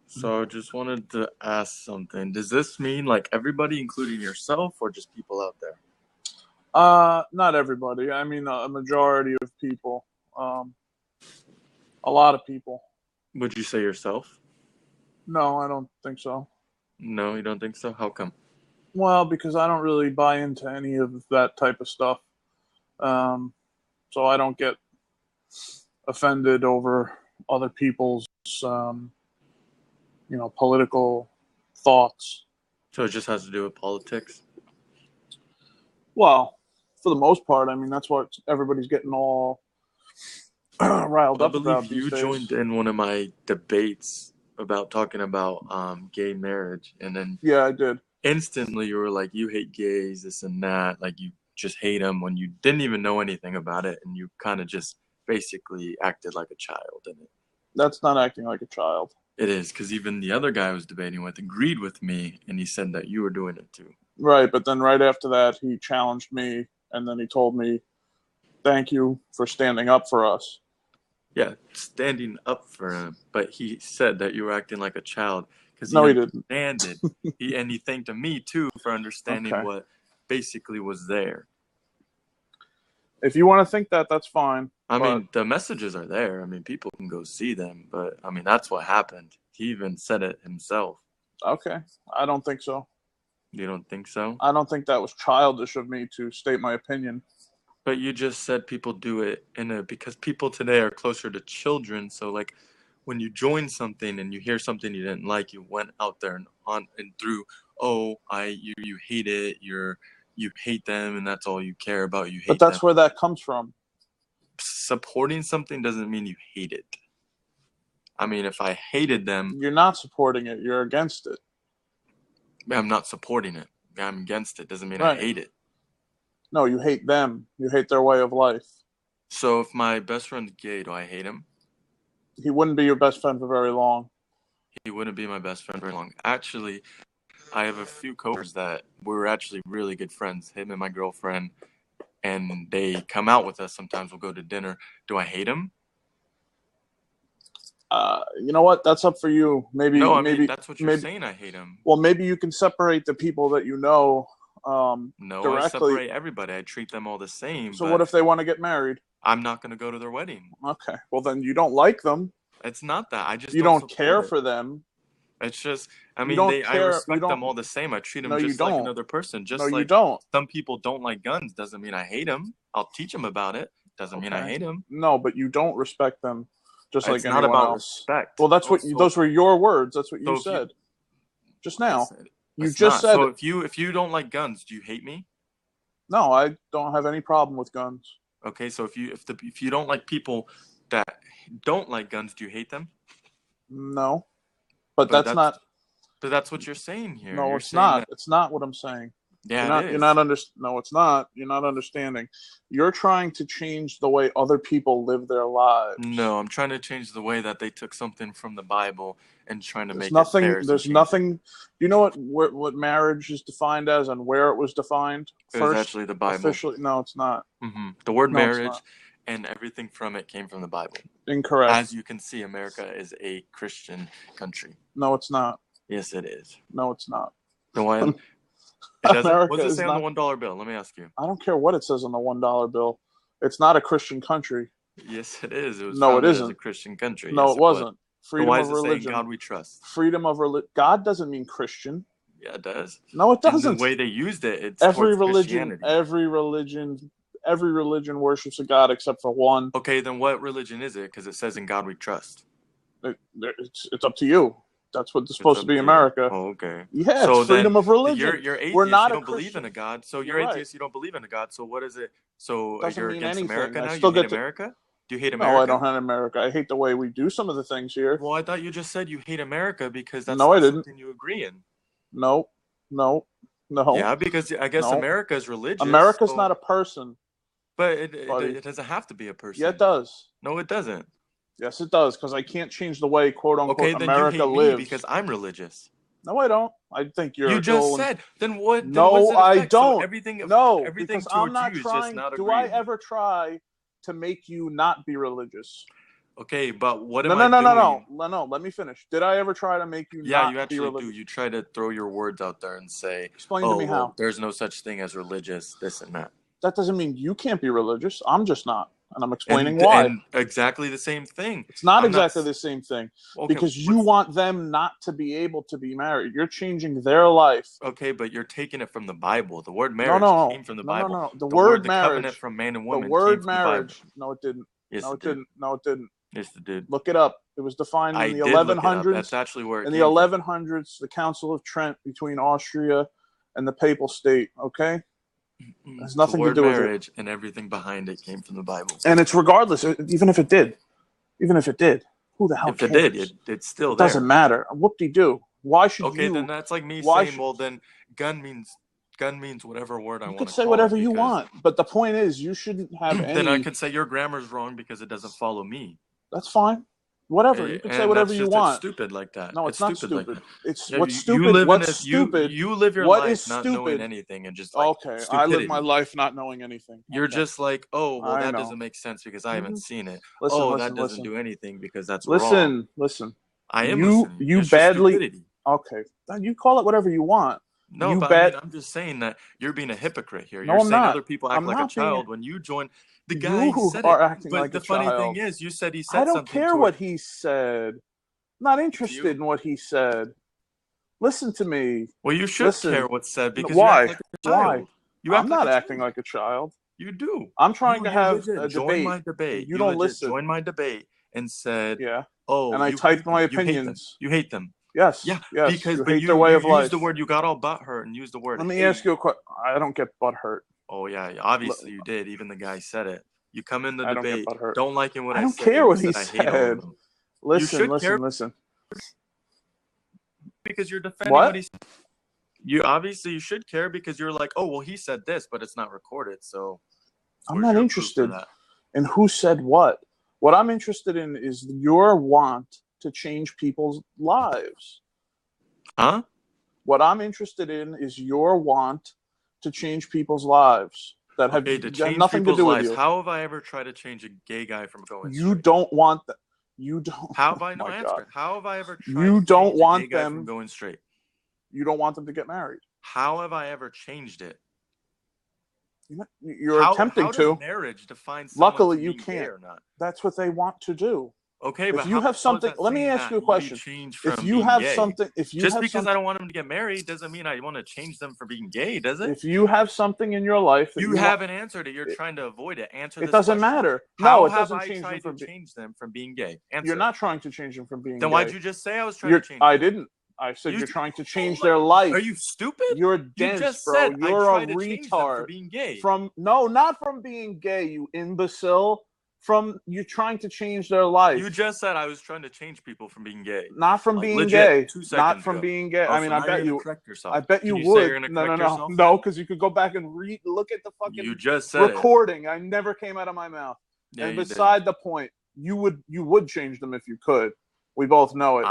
So I just wanted to ask something. Does this mean like everybody, including yourself, or just people out there? Not everybody. I mean, a majority of people. Um, a lot of people. Would you say yourself? No, I don't think so. No, you don't think so? How come? Well, because I don't really buy into any of that type of stuff. Um, so I don't get offended over other people's, um, political thoughts. So it just has to do with politics? Well, for the most part, I mean, that's what everybody's getting all riled I up believe about these you days. joined in one of my debates about talking about gay marriage, and then Yeah, I did. instantly you were like, you hate gays, this and that. Like you just hate them when you didn't even know anything about it, and you kind of just basically acted like a child in it. That's not acting like a child. It is, because even the other guy I was debating with agreed with me, and he said that you were doing it too. Right, but then right after that, he challenged me, and then he told me, "Thank you for standing up for us." Yeah, standing up for him, but he said that you were acting like a child because he No, he didn't. understood. He thanked me too for understanding Okay. what basically was there. If you want to think that, that's fine. I But mean, the messages are there. I mean, people can go see them, but I mean, that's what happened. He even said it himself. okay, I don't think so. You don't think so? I don't think that was childish of me to state my opinion. But you just said people do it because people today are closer to children. So like when you join something and you hear something you didn't like, you went out there and on and through, oh, you hate it, you hate them and that's all you care about. You But hate them. that's where that comes from. Supporting something doesn't mean you hate it. I mean, if I hated them, You're not supporting it. You're against it. I'm not supporting it. I'm against it. Doesn't mean I Right. hate it. No, you hate them. You hate their way of life. So if my best friend's gay, do I hate him? He wouldn't be your best friend for very long. He wouldn't be my best friend very long. Actually, I have a few coworkers that we're actually really good friends, him and my girlfriend, and they come out with us sometimes. We'll go to dinner. Do I hate him? You know what? That's up for you. Maybe, No, I maybe, mean, that's what you're maybe. saying, I hate him. Well, maybe you can separate the people that you know No, I directly. separate everybody. I treat them all the same. So but what if they want to get married? I'm not going to go to their wedding. Okay. Well, then you don't like them. It's not that. I just You don't don't care support it. for them. It's just, I You mean, don't I care. You respect them don't. all the same. I treat them No, you just like don't. another person. No, Just you like don't. some people don't like guns doesn't mean I hate them. I'll teach them about it. Doesn't mean I Okay. hate them. No, but you don't respect them, just like It's not anyone about else. respect. Well, that's what. Also, Those were your words. That's what you so if you, said just now. You it's just not. said. So if you don't like guns, do you hate me? No, I don't have any problem with guns. Okay, so if you don't like people that don't like guns, do you hate them? No, but But that's not. that's what you're saying here. No, You're it's saying not. that It's not what I'm saying. yeah, it You're is. not No, it's not. You're not understanding. You're trying to change the way other people live their lives. No, I'm trying to change the way that they took something from the Bible and trying to There's make it nothing. theirs and There's change it. nothing. Do you know what marriage is defined as and where it was defined? It was First, actually the Bible. officially, no, it's not. The word No, it's marriage not. and everything from it came from the Bible. Incorrect. As you can see, America is a Christian country. No, it's not. Yes, it is. No, it's not. The one. It doesn't. America What's it is say on not. the $1 bill? Let me ask you. I don't care what it says on the $1 bill. It's not a Christian country. Yes, it is. It was No, it founded as a isn't. Christian country. No, Yes, it wasn't. Then Freedom why of is it saying religion. God we trust? Freedom of religion. God doesn't mean Christian. Yeah, it does. No, it And doesn't. the way they used it, it's Every towards religion, Christianity. every religion worships a God except for one. Okay, then what religion is it? Because it says in God we trust. It's up to you. That's what it's supposed to be to America. Oh, okay. Yeah, So it's freedom then of religion. You're atheist. We're not you a don't believe Christian. in a God. So You're you're right. atheist. You don't believe in a God. So what is it? So Doesn't you're mean against anything. America I now? still You hate get to- America? Do you hate No, America? I don't hate America. I hate the way we do some of the things here. Well, I thought you just said you hate America because that's No, I didn't. something you agree in. No. Yeah, because I guess No. America is religious. America's not a person. But buddy. it doesn't have to be a person. Yeah, it does. No, it doesn't. Yes, it does, because I can't change the way, quote unquote, Okay, then America you hate lives. me because I'm religious. No, I don't. I think you're. You just said. Then what? Then No, what does it I affect? don't. So everything because towards I'm not you trying. is just not do agreeing. I ever try to make you not be religious? Okay, but what No, am no, I no, no, doing? no. Let me finish. Did I ever try to make you Yeah, not you be actually do. religious? You try to throw your words out there and say, Explain to "Oh, me well, how. there's no such thing as religious, this and that." That doesn't mean you can't be religious. I'm just not, and I'm explaining And why. and exactly the same thing. It's not I'm not exactly the same thing okay. because you want them not to be able to be married. You're changing their life. Okay, but you're taking it from the Bible. The word No, marriage no, came from the no, no, Bible. no. The The word, word the covenant marriage. from man and The woman came word from the Bible. marriage. No, it didn't. Yes, No, it it did. didn't. No, it didn't. Yes, it did. Look it up. It was defined I in the did look it up. 1100s. That's actually where it In the came from. 1100s, the Council of Trent between Austria and the Papal State. Okay, has The nothing to word do with it. marriage and everything behind it came from the Bible. And it's regardless. Even if it did, who the hell If it cares? did, it's still It doesn't there. matter. Whoop-de-doo. Why should Okay, you? then that's like me Why saying, well, then gun means whatever word I You want could to say call it whatever you because want, but the point is, you shouldn't have then I any. could say your grammar's wrong because it doesn't follow me. That's fine. Whatever. You could say And whatever that's you just it's want. stupid like that. No, It's it's not stupid like stupid. that. It's Yeah, what's you stupid. live in What's a stupid? you live your What is life not knowing stupid? anything and just like Okay, I live my stupidity. life not knowing anything. You're Okay, just like, oh, well, I that know. doesn't make sense because I haven't seen it. Listen, Oh, that listen, doesn't listen, do anything because that's wrong. listen. I am You listening. you It's just badly. stupidity. Okay, you call it whatever you want. No, You but I mean, bad. I'm just saying that you're being a hypocrite here. No, You're I'm saying not. other people act I'm like a not being. child when you join. The guy You said are it. acting But like a the funny thing child. is, you said he I said don't something care to what it. he said. Not Do interested you? in what he said. Listen to me. Well, you should Listen. care what's said because you act Why? like a Why? child. You I'm act like not a acting child. like a child. You do. I'm trying to You have legit a joined debate, my debate. and you You don't legit listen. joined my debate and said, Yeah. "Oh, And I you typed hate my them. You hate them. opinions. You hate them." Yes. Yeah, Yes. because You but hate their you way you of used the life. word. You got all butthurt and used the word Let me hate. ask you a question. I don't get butthurt. Oh yeah, obviously you did. Even the guy said it. You come in the I don't get debate, butthurt. don't liking what I I don't say, care and you what he said I hate all of said. them. You Listen, should care listen. because you're defending What? what he said. You obviously you should care because you're like, oh well, he said this, but it's not recorded, so I'm where's not your proof for interested that? in who said what. What I'm interested in is your want to change people's lives. Huh? What I'm interested in is your want to change people's lives that have Okay, to change nothing to people's do with lives. you. How have I ever tried to change a gay guy from going You straight? don't want that. You don't. How have Oh I no my answer God. it? How have I ever tried You to don't change a gay want guy from them. going straight? You don't want them to get married. How have I ever changed it? You're attempting how to. does marriage define someone Luckily, from you being gay can't. or not? That's what they want to do. Okay, If but you how have is something, that let me saying ask that you a you question. change If from you being have gay? something, Just because I don't want them to get married doesn't mean I want to change them for being gay, does it? if you have something in your life that You you want, haven't answered it. You're trying to avoid it. Answer it this doesn't question. matter. How No, it have doesn't I change them tried to from being. change them from being gay? Answer. You're not trying to change them from being Then gay. why'd you just say I was trying to change I them? didn't. I said You you're trying to change oh their life. Are you stupid? You're You dense, just bro. said I You're a tried to change them for retard. being gay. Not from being gay, you imbecile. From you trying to change their life. You just said I was trying to change people from being gay. Not from Like, being legit, gay. 2 seconds Not from ago. being gay. Oh, I mean, so I now bet you're gonna you. correct yourself. I bet you Can you would. say you're gonna correct yourself? No, because you could go back and look at the fucking You just said recording. it. I never came out of my mouth. Yeah, and you beside did. the point, you would change them if you could. We both know it.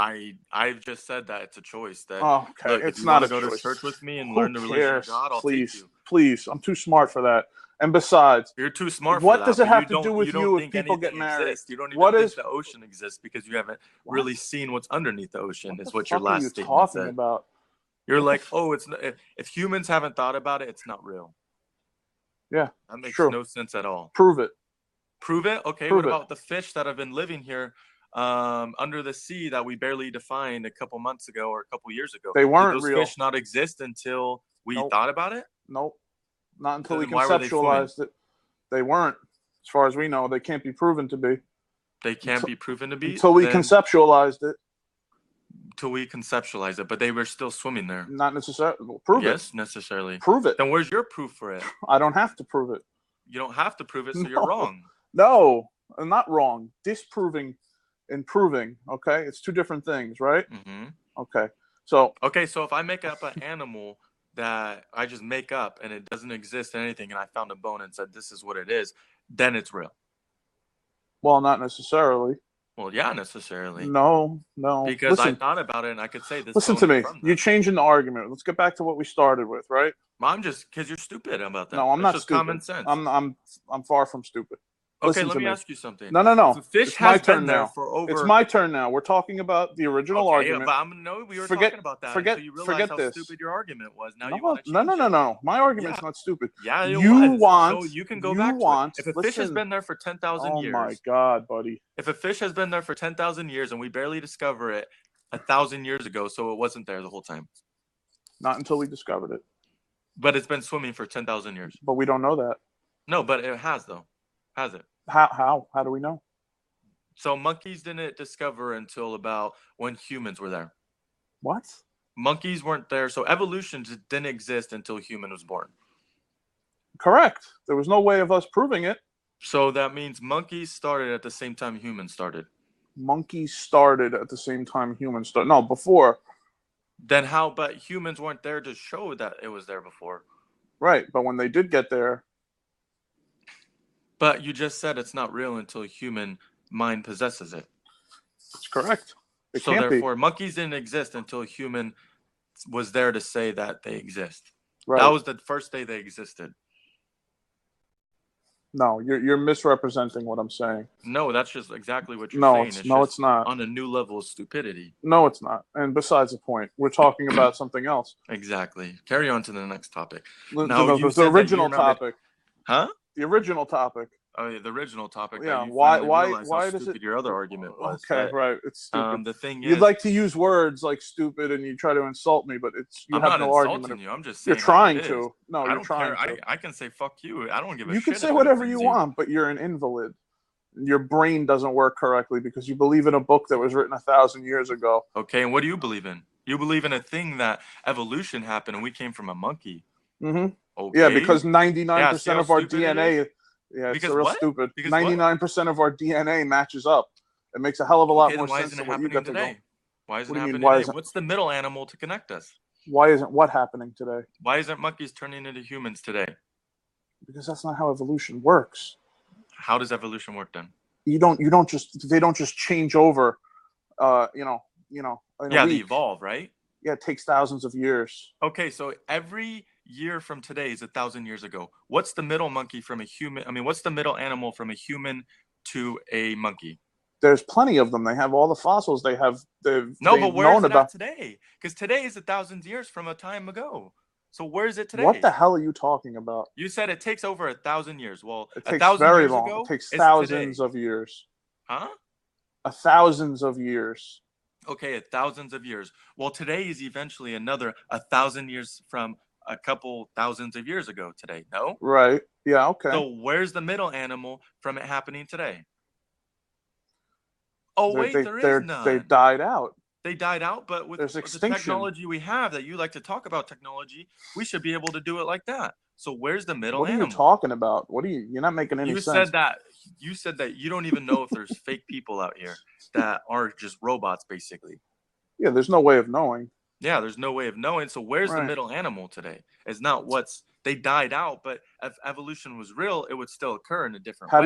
I've just said that it's a choice. That Oh, okay, look, if it's you not want a to go to choice. church with me and Who learn the religion of cares? God, I'll take you. Please, I'm too smart for that. And besides, You're too smart for what that. does it But have you to do with don't you if think people anything get married? exists. You don't even What think is the ocean exists because you haven't what? really seen what's underneath the ocean. What Is the what your fuck are last you statement talking said. about? You're What the like, oh, it's not, if humans haven't thought about it, it's not real. Yeah, That it's makes true. no sense at all. Prove it. Prove it. Okay. Prove What it. about the fish that have been living here under the sea that we barely defined a couple months ago or a couple years ago? They weren't Did those real. fish not exist until we Nope. thought about it? Nope. Not until we Then why were they swimming? conceptualized it. They weren't. As far as we know, they can't be proven to be. They can't be proven to be until we conceptualized it. Till we conceptualize it, but they were still swimming there. Not necessarily. Well, prove it. Yes, necessarily. Prove it. Then where's your proof for it? I don't have to prove it. You don't have to prove it, so you're wrong. No, I'm not wrong. Disproving and proving, okay? It's two different things, right? Mm-hmm. Okay. So if I make up an animal that I just make up and it doesn't exist in anything, and I found a bone and said this is what it is, then it's real. Well, not necessarily. Well, yeah, necessarily. No. Because I thought about it and I could say this. Listen to me. You're changing the argument. Let's get back to what we started with, right? I'm just because you're stupid about that. No, I'm not just stupid. Common sense. I'm far from stupid. Okay, Listen let to me me. ask you something. No. If a fish It's my has been turn there now. for It's over my turn now. We're talking about the original okay, argument. but no, we were Forget, talking about that until forget, you realized forget how this. stupid your argument was. Now you No, want to change it. no. My argument's Yeah. not stupid. Yeah, it You was. want, So you can go back to it. If a fish has listen. been there for 10,000 Oh my years, God, buddy. if a fish has been there for 10,000 years and we barely discover it 1,000 years ago, so it wasn't there the whole time. Not until we discovered it. But it's been swimming for 10,000 years. But we don't know that. No, but it has though. Has it? How? How do we know? So monkeys didn't discover until about when humans were there. What? Monkeys weren't there, so evolution just didn't exist until human was born. Correct. There was no way of us proving it. So that means monkeys started at the same time humans started. Monkeys started at the same time humans started. No, before. Then how? But humans weren't there to show that it was there before. Right, but when they did get there. But you just said it's not real until human mind possesses it. That's correct. It so can't therefore, be. monkeys didn't exist until human was there to say that they exist. Right. That was the first day they existed. No, you're misrepresenting what I'm saying. No, that's just exactly what you're saying. It's not. On a new level of stupidity. No, it's not. And besides the point, we're talking about something else. Exactly. Carry on to the next topic. The original topic. Huh? The original topic. Oh, yeah, the original topic. Yeah. Why does stupid your other argument was? Okay, right. It's stupid. The thing is, you'd like to use words like stupid, and you try to insult me, but I'm have not no insulting argument. you. I'm just saying you're trying to. No, I you're don't trying care. to. I can say fuck you. I don't give a You shit. can say whatever you want, but you're an invalid. Your brain doesn't work correctly because you believe in a book that was written 1,000 years ago. Okay, and what do you believe in? You believe in a thing that evolution happened and we came from a monkey. Mm-hmm. Okay. Yeah, because 99% of our DNA. Yeah, it's real stupid. 99% of our DNA matches up. It makes a hell of a lot more sense than what you got to go. Why isn't it happening today? What's the middle animal to connect us? Why isn't what happening today? Why isn't monkeys turning into humans today? Because that's not how evolution works. How does evolution work then? They don't just change over. They evolve, right? Yeah, it takes thousands of years. Okay, so every year from today is 1,000 years ago. What's the middle monkey from a human? I mean, what's the middle animal from a human to a monkey? There's plenty of them. They have all the fossils. But where's it at today? Because today is 1,000 years from a time ago. So where is it today? What the hell are you talking about? You said it takes over 1,000 years. Well, it takes very long. It takes thousands of years. Huh? Thousands of years. Okay, thousands of years. Well, today is eventually another 1,000 years from a couple thousands of years ago today, no? Right. Yeah, okay. So where's the middle animal from it happening today? Oh, there is none. They died out. They died out, but with the technology we have, that you like to talk about technology, we should be able to do it like that. So where's the middle animal? What are you talking about? You're not making any sense. You said that you don't even know if there's fake people out here that are just robots, basically. Yeah, there's no way of knowing. Yeah, there's no way of knowing. So where's the middle animal today? It's not they died out, but if evolution was real, it would still occur in a different way. How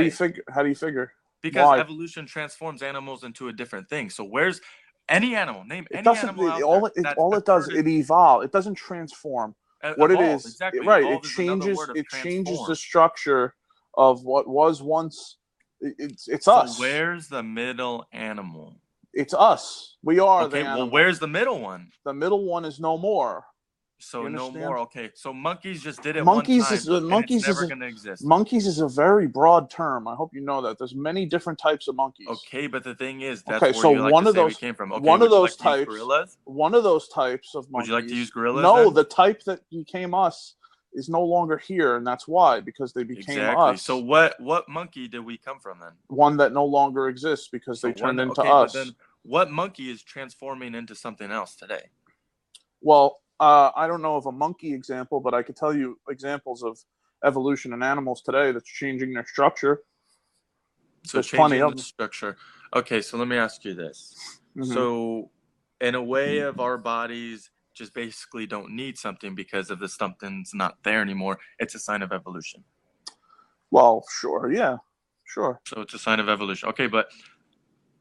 do you figure? Because evolution transforms animals into a different thing. So where's any animal? Name any animal out there. All it does, it evolves. It doesn't transform. What it is, exactly. Right? It changes. It changes the structure of what was once. It's us. So where's the middle animal? It's us. We are the animal. Well, where's the middle one? The middle one is no more. So no more. Okay. So monkeys just did it monkeys one time. Monkeys it's never going to exist. Monkeys is a very broad term. I hope you know that. There's many different types of monkeys. Okay, but the thing is, that's where you like to say we came from. Okay, one of those types. Gorillas? One of those types of monkeys. Would you like to use gorillas? No, then? The type that became us is no longer here, and that's why, because they became us. So what monkey did we come from then? One that no longer exists because they turned into us. But then what monkey is transforming into something else today? Well, I don't know of a monkey example, but I could tell you examples of evolution in animals today that's changing their structure. So there's plenty of structure. Okay, so let me ask you this. Mm-hmm. So in a way of our bodies just basically don't need something because of the something's not there anymore, it's a sign of evolution. Well, sure, yeah, sure. So it's a sign of evolution. Okay, but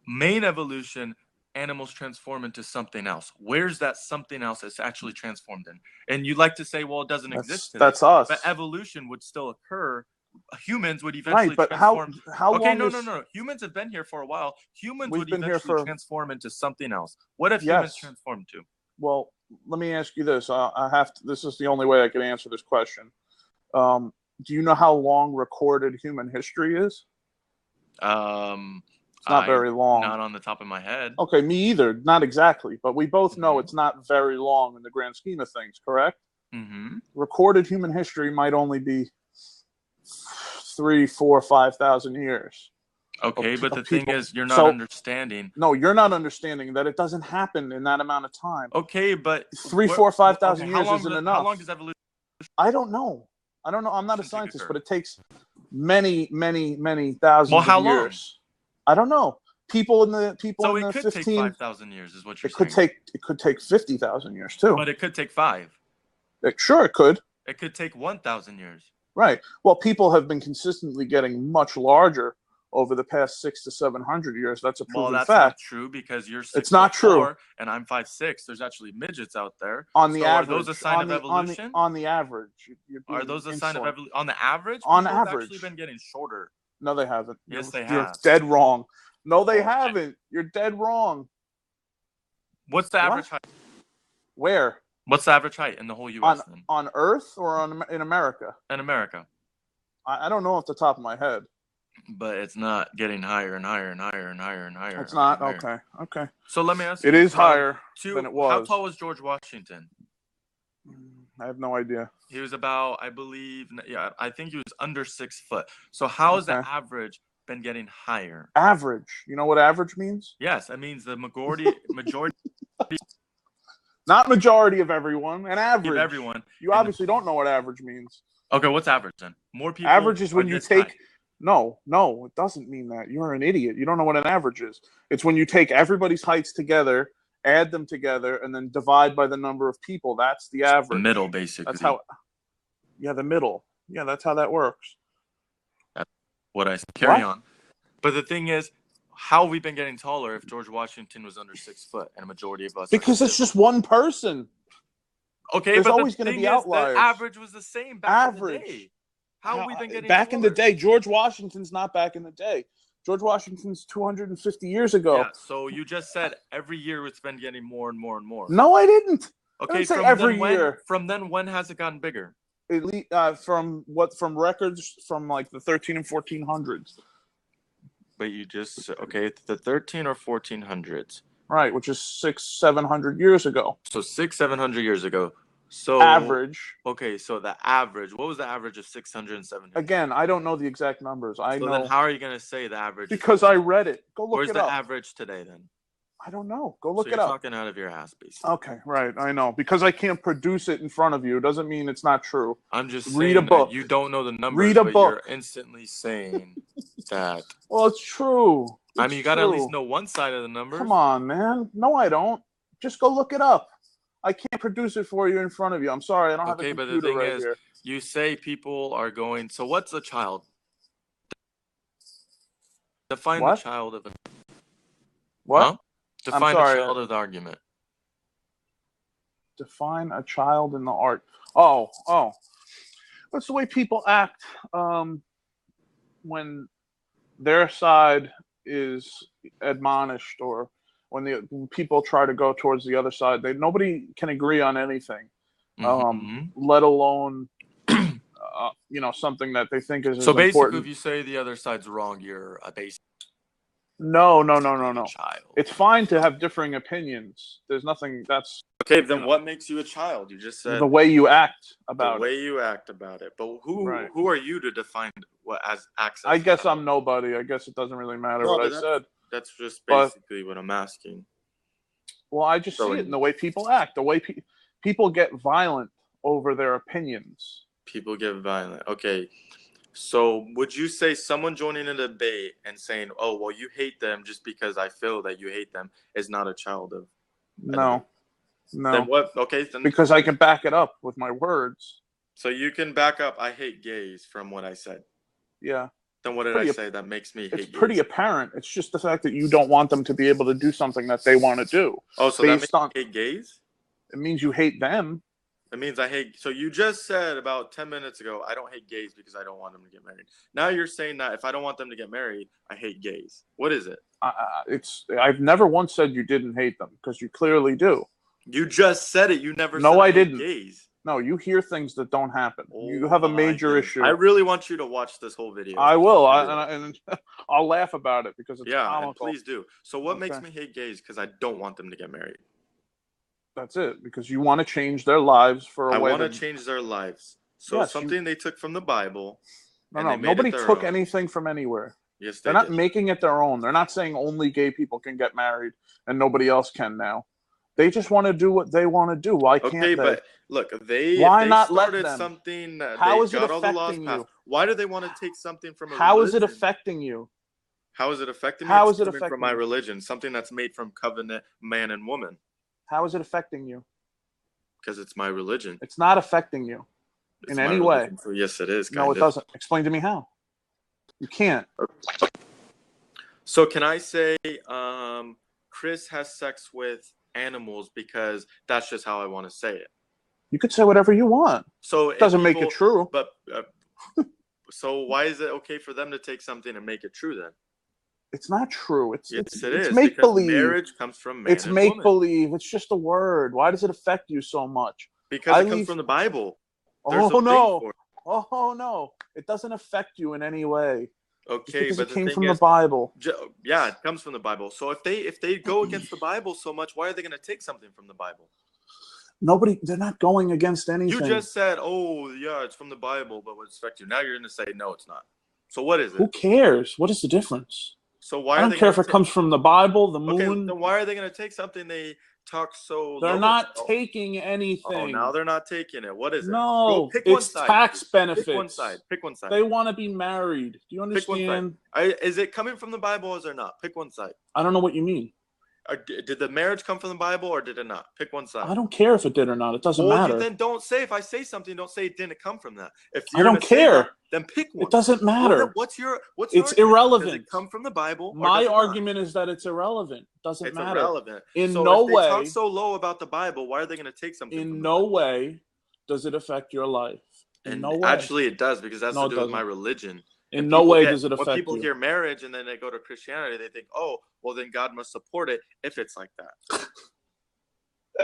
main evolution, animals transform into something else. Where's that something else that's actually transformed in? And you like to say, well, it doesn't exist today. That's us. But evolution would still occur humans would Right, eventually but transform. how Okay, long no, is no, no. Humans have been here for a while. Humans we've would been here eventually for? transform into something else. What if humans Yes. transform to? Well, let me ask you this. I have to. This is the only way I can answer this question. Do you know how long recorded human history is? It's not I very long. Not on the top of my head. Okay, me either. Not exactly, but we both know Mhm. it's not very long in the grand scheme of things. Correct? Mm-hmm. Recorded human history might only be 3, 4, 5,000 years. Okay, but the thing People. is, you're not So understanding. no, you're not understanding that it doesn't happen in that amount of time. Okay, but 3, 4, 5,000 okay, years isn't enough. How long does evolution? I don't know. I'm not a Take scientist, occur? but it takes many, many, many thousands Well, how of long? years. I don't know. People in the So it could 15. take 5,000 years, is what you're It saying. could take 50,000 years too. But it could take 5. Sure, it could. It could take 1,000 years. Right. Well, people have been consistently getting much larger over the past 600 to 700 years. That's a proven Well, that's fact. not true because you're 6'4" It's not true. and I'm 5'6". There's actually midgets out there. On the So average, are those a sign of evolution? on the average, you're Are those a sign of insolent. evolution? On the average, On people have average. actually been getting shorter. No, they haven't. Yes, they You're have. dead wrong. No, they Oh, haven't. You're dead wrong. What's the average height? Where? What's the average height in the whole U.S. then? On Earth or in America? In America. I don't know off the top of my head. But it's not getting higher and higher and higher and higher and higher. It's not? higher. Okay. So let me ask you. It is higher than it was. How tall was George Washington? I have no idea. He was about, I believe, I think he was under 6 foot. So how has the average been getting higher? Average. You know what average means? Yes, it means the majority. Not majority of everyone, an average. Of everyone. You obviously don't know what average means. Okay, what's average then? More people. Average is when you take. High. No, it doesn't mean that. You're an idiot. You don't know what an average is. It's when you take everybody's heights together, add them together, and then divide by the number of people. That's the average. The middle, basically. That's how. Yeah, the middle. Yeah, that's how that works. That's what I carry on. But the thing is, how have we been getting taller if George Washington was under 6 foot and a majority of us? Because it's just one person. Okay, there's but always going to be outliers. The average was the same back in the day. How have we been getting back taller? in the day? George Washington's not back in the day. George Washington's 250 years ago. Yeah, so you just said every year it's been getting more and more and more. No, I didn't. Okay, I didn't say every year. From then, when has it gotten bigger? From records from like the 13 and 1400s. But you just the 13 or 1400s. Right, which is 600-700 years ago. So 600-700 years ago. So average. Okay, so the average. What was the average of 600 and 700? Again, I don't know the exact numbers. I know. Then how are you going to say the average? Because I read it. Go look it up. Where's the average today then? I don't know. Go look it up. You're talking out of your ass, basically. Okay, right. I know. Because I can't produce it in front of you doesn't mean it's not true. I'm just read a book. You don't know the numbers. Read a book. You're instantly saying that. Well, it's true. I mean, you got to at least know one side of the numbers. Come on, man. No, I don't. Just go look it up. I can't produce it for you in front of you. I'm sorry. I don't have a computer but the thing right is, here. You say people are going. So what's a child? Define the child of a. What? Huh? Define the child of the argument. Define a child in the art. Oh. That's the way people act when their side is admonished, or when people try to go towards the other side. Nobody can agree on anything, let alone something that they think is so basically important. If you say the other side's wrong, you're a basic. No. Child. It's fine to have differing opinions. There's nothing that's okay. Then what makes you a child? You just said the way you act about it. The way you act about it. But who are you to define what as access? I guess I'm nobody. I guess it doesn't really matter what I said. That's just basically what I'm asking. Well, I just see it in the way people act. The way people get violent over their opinions. People get violent. Okay. So would you say someone joining a debate and saying, oh, well, you hate them just because I feel that you hate them is not a child of... No. Then what? Okay. Then, because I can back it up with my words. So you can back up, I hate gays from what I said. Yeah. Then what did I say that makes me hate gays? It's pretty apparent. It's just the fact that you don't want them to be able to do something that they want to do. Oh, so that makes you hate gays? It means you hate them. It means I hate. So you just said about 10 minutes ago, I don't hate gays because I don't want them to get married. Now you're saying that if I don't want them to get married, I hate gays. What is it? I've never once said you didn't hate them, because you clearly do. You just said it. You never said No, I hate didn't. gays. No, you hear things that don't happen. Oh, you have a major issue. I really want you to watch this whole video. I will, and I'll laugh about it because it's comical. And please do. So what makes me hate gays? Because I don't want them to get married. That's it. Because you want to change their lives for a way. I want to change their lives. So yes, something they took from the Bible. No, nobody took anything from anywhere. Yes, they're not making it their own. They're not saying only gay people can get married and nobody else can now. They just want to do what they want to do. Why can't they? But look, why not let them? Something. How is it affecting you? Why do they want to take something from a How religion? Is it affecting you? How is it affecting me? How is it affecting from my religion? Something that's made from covenant man and woman. How is it affecting you? Because it's my religion. It's not affecting you in any way. So yes, it is. No, it doesn't. Explain to me how. You can't. So can I say Chris has sex with animals because that's just how I want to say it? You could say whatever you want. So it doesn't make it true. But so why is it okay for them to take something and make it true then? It's not true. It's make believe. Marriage comes from man. It's make believe. It's just a word. Why does it affect you so much? Because it comes from the Bible. Oh no! Oh no! It doesn't affect you in any way. Okay, but it came from the Bible. Yeah, it comes from the Bible. So if they go against the Bible so much, why are they going to take something from the Bible? They're not going against anything. You just said, oh yeah, it's from the Bible, but what affect you? Now you're going to say no, it's not. So what is it? Who cares? What is the difference? So why? I don't care if it comes from the Bible, the moon. Okay, then why are they going to take something they talk so? They're not taking anything. Oh, now they're not taking it. What is it? No, it's tax benefits. Pick one side. Pick one side. They want to be married. Do you understand? Is it coming from the Bible or is it not? Pick one side. I don't know what you mean. Did the marriage come from the Bible or did it not? Pick one side. I don't care if it did or not. It doesn't matter. Then don't say. If I say something, don't say it didn't come from that. If I don't care, then pick one. It doesn't matter. What's it's irrelevant. Does it come from the Bible? My argument is that it's irrelevant. It doesn't matter. It's irrelevant. In no way. They talk so low about the Bible. Why are they going to take something? In no way does it affect your life. In no way. Actually, it does because that's to do with my religion. In no way does it affect you. When people hear marriage and then they go to Christianity, they think, oh, well, then God must support it if it's like that.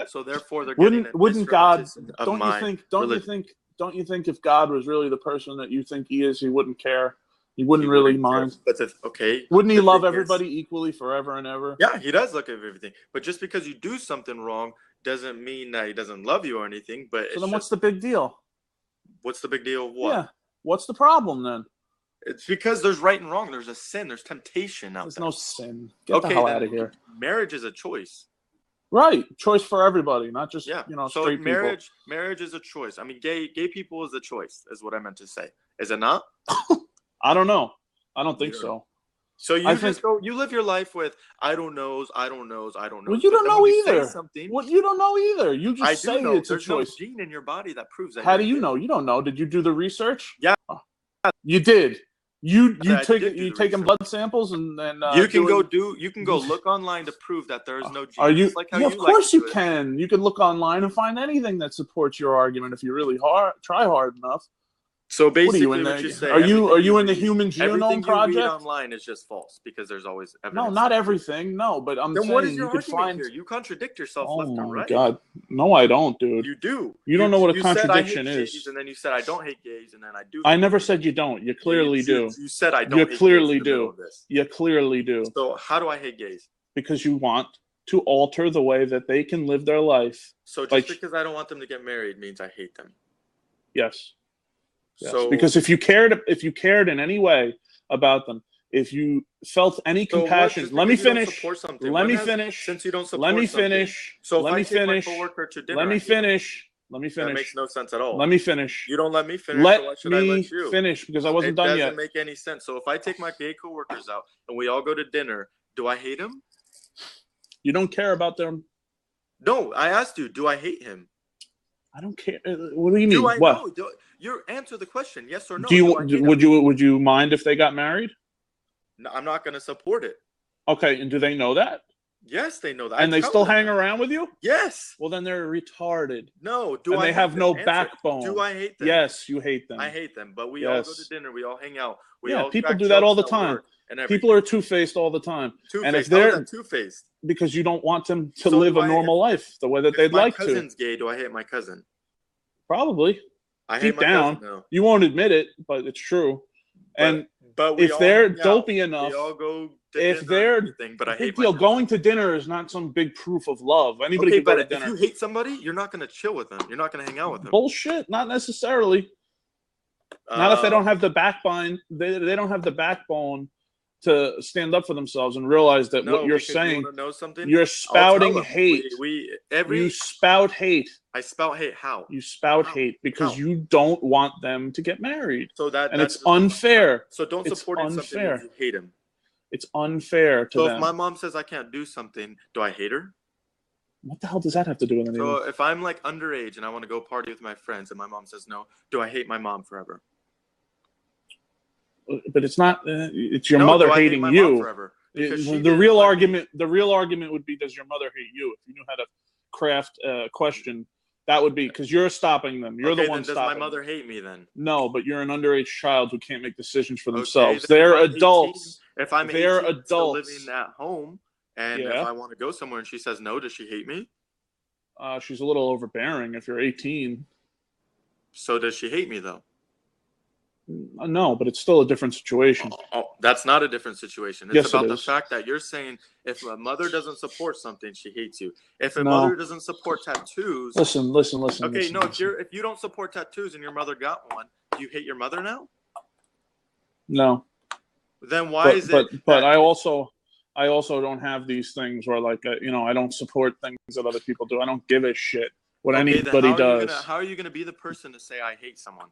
So therefore, they're wouldn't God? Don't you think if God was really the person that you think He is, He wouldn't care? He wouldn't really mind. But wouldn't He love everybody equally forever and ever? Yeah, He does look at everything. But just because you do something wrong doesn't mean that He doesn't love you or anything. But so then, what's the big deal? What's the big deal of what? Yeah. What's the problem then? It's because there's right and wrong. There's a sin. There's temptation out there. There's no sin. Get the hell out of here. Marriage is a choice. Right. Choice for everybody, not just, so straight marriage, people. Marriage is a choice. I mean, gay people is a choice, is what I meant to say. Is it not? I don't know. I don't think so. So you live your life with, I don't know. Well, you don't know either. Well, you don't know either. You just say it's a choice. There's no gene in your body that proves that. How do you know? You don't know. Did you do the research? Yeah. You did. You taking blood samples and you can go look online to prove that there is no gene. Are you? Of course you can. You can look online and find anything that supports your argument if you really try hard enough. So basically, what you say, are you in the Human Genome Project? Everything you read online is just false because there's always evidence. No, not everything. No, but I'm saying what is your you could find. Here? You contradict yourself left and right. Oh my God, no, I don't, dude. You do. You don't know what a contradiction is. And then you said I don't hate gays, and then I do. I never said you don't. You clearly do. You said I don't. You clearly do. You clearly do. So how do I hate gays? Because you want to alter the way that they can live their life. So just because I don't want them to get married means I hate them. Yes. Yes. So, because if you cared in any way about them, if you felt any compassion, let me finish. Let me finish. Since you don't support let me finish. So let me finish. Let me finish. Let me finish. That makes no sense at all. Let me finish. You don't let me finish. Let so why should I let you finish because I wasn't done yet. It doesn't make any sense. So if I take my gay coworkers out and we all go to dinner, do I hate him? You don't care about them. No, I asked you. Do I hate him? I don't care. What do you mean? What? You answer the question. Yes or no. Would you mind if they got married? No, I'm not going to support it. Okay, and do they know that? Yes, they know that. And they still hang around with you? Yes. Well, then they're retarded. No. And they have no backbone. Do I hate them? Yes, you hate them. I hate them. But we all go to dinner. We all hang out. We all people crack do that all the jokes at time. work and everything. People are two-faced all the time. Two-faced. And if How is they're that two-faced? because you don't want them to So live do a I- normal life the way that they'd If my like to. cousin's gay, do I hate my cousin? Probably. I hate Deep my down, cousin, no. you won't admit it, but it's true. And But we if all they're hang out. dopey enough, we all go to if dinner they're and everything, but I big hate deal. my Going to dinner is not some big proof of love. Anybody Okay, can go to but if dinner. you hate somebody, you're not going to chill with them. You're not going to hang out with them. Bullshit. Not necessarily. Not if they don't have the backbone. They don't have the backbone to stand up for themselves and realize that what you're saying. You know something? You're spouting hate. You spout hate. I spout hate. How? You spout hate because you don't want them to get married. So and it's unfair. So don't support something if you hate him. It's unfair to them. So if my mom says I can't do something, do I hate her? What the hell does that have to do with anything? So if I'm like underage and I want to go party with my friends and my mom says no, do I hate my mom forever? But it's not. It's your mother hating you. The real argument would be, does your mother hate you? If you knew how to craft a question, that would be because you're stopping them. You're the one stopping. Does my mother hate me then? No, but you're an underage child who can't make decisions for themselves. They're adults. If I'm 18, they're adults living at home, and if I want to go somewhere and she says no, does she hate me? She's a little overbearing if you're 18. So does she hate me though? No, but it's still a different situation. That's not a different situation. It's about the fact that you're saying if a mother doesn't support something, she hates you. If a mother doesn't support tattoos, listen. Okay, if you don't support tattoos and your mother got one, do you hate your mother now? No. Then why is it? But I also don't have these things where I don't support things that other people do. I don't give a shit what anybody does. How are you gonna be the person to say I hate someone?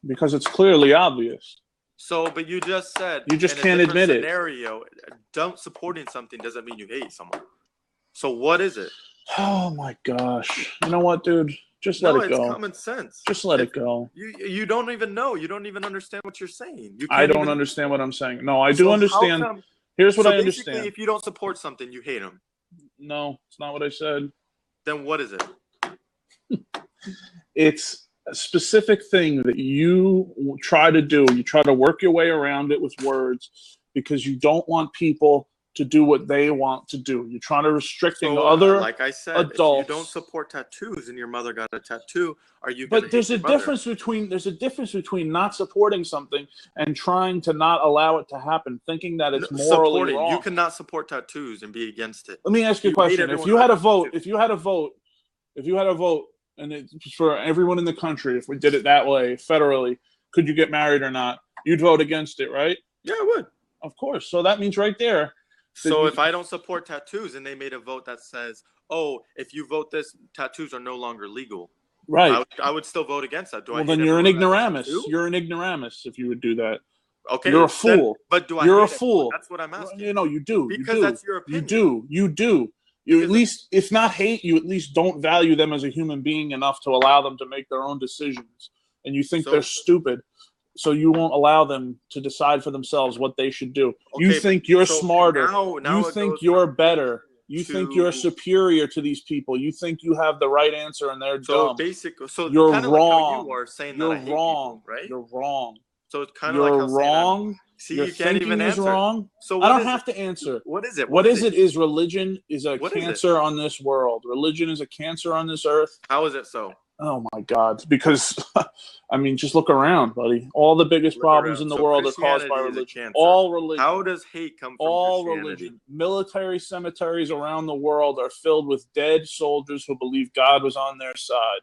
Because it's clearly obvious. So, but you just said you just can't admit it. Don't supporting something doesn't mean you hate someone. So what is it? Oh my gosh! You know what, dude? Just let it go. It's common sense. Just let it go. You don't even know. You don't even understand what you're saying. I don't understand what I'm saying. No, I do understand. Here's what I understand. If you don't support something, you hate them. No, it's not what I said. Then what is it? It's a specific thing that you try to do. You try to work your way around it with words because you don't want people to do what they want to do. You're trying to restricting other like I said, adults. If you don't support tattoos and your mother got a tattoo, are you? But there's a difference between not supporting something and trying to not allow it to happen, thinking that it's morally wrong. You cannot support tattoos and be against it. Let me ask you a question. If you had a vote, and it's for everyone in the country, if we did it that way federally, could you get married or not? You'd vote against it, right? Yeah, I would. Of course. So that means right there. So if I don't support tattoos and they made a vote that says, oh, if you vote this, tattoos are no longer legal. Right. I would still vote against that. Well, then you're an ignoramus. You're an ignoramus if you would do that. Okay. You're a fool. But do I? You're a fool. That's what I'm asking. You do. Because that's your opinion. You do. You at least, if not hate, you at least don't value them as a human being enough to allow them to make their own decisions. And you think they're stupid. So you won't allow them to decide for themselves what they should do. Okay, you think you're smarter. Now you think you're better. You think you're superior to these people. You think you have the right answer and they're dumb. You're wrong. Like how you are saying you're that I hate wrong. People, right? You're wrong. So it's kind of like you're wrong. See, your you can't even answer. Wrong. So I don't have to answer. What is it? What is it? Is religion is a cancer on this world. Religion is a cancer on this earth. How is it so? Oh my God! Because, I mean, just look around, buddy. All the biggest problems in the world are caused by religion. All religion. How does hate come from all religion? Military cemeteries around the world are filled with dead soldiers who believe God was on their side.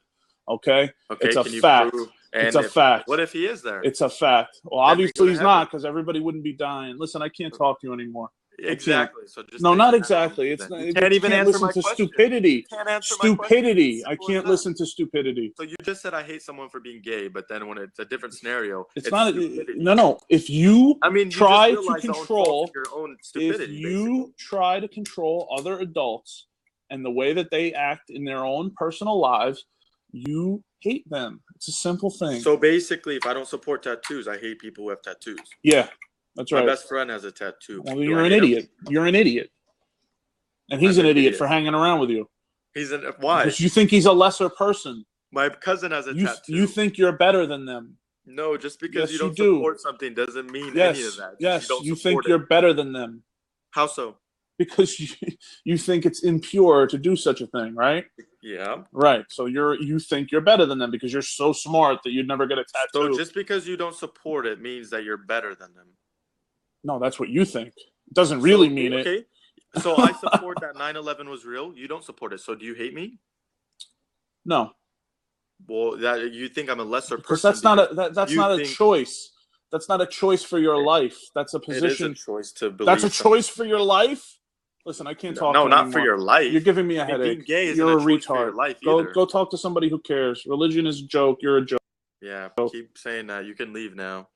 Okay, it's a fact. It's a fact. What if he is there? It's a fact. Well, obviously he's not, because everybody wouldn't be dying. Listen, I can't talk to you anymore. Exactly. So just no, not exactly. It's not, you can't even answer my question. Stupidity. You can't answer stupidity. I can't listen to stupidity. So you just said I hate someone for being gay, but then when it's a different scenario, it's not. No. If you try to control, your own stupidity, if you try to control other adults and the way that they act in their own personal lives, you hate them. It's a simple thing. So basically, if I don't support tattoos, I hate people who have tattoos. Yeah. That's right. My best friend has a tattoo. Well, you're an idiot. You're an idiot. And he's an idiot for hanging around with you. Why? Because you think he's a lesser person. My cousin has a tattoo. You think you're better than them. No, just because you don't support something doesn't mean any of that. Yes, you think you're better than them. How so? Because you think it's impure to do such a thing, right? Yeah. Right. So you think you're better than them because you're so smart that you'd never get a tattoo. So just because you don't support it means that you're better than them. No, that's what you think. It doesn't really mean it. Okay. So I support that 9/11 was real. You don't support it. So do you hate me? No. Well, that you think I'm a lesser person. Because that's not a choice. That's not a choice for your life. That's a position. It is a choice to believe. That's a choice for your life? Listen, I can't talk. No, not for your life. You're giving me a headache. Being gay isn't you're a choice retard. for your life go talk to somebody who cares. Religion is a joke. You're a joke. Yeah, keep saying that. You can leave now.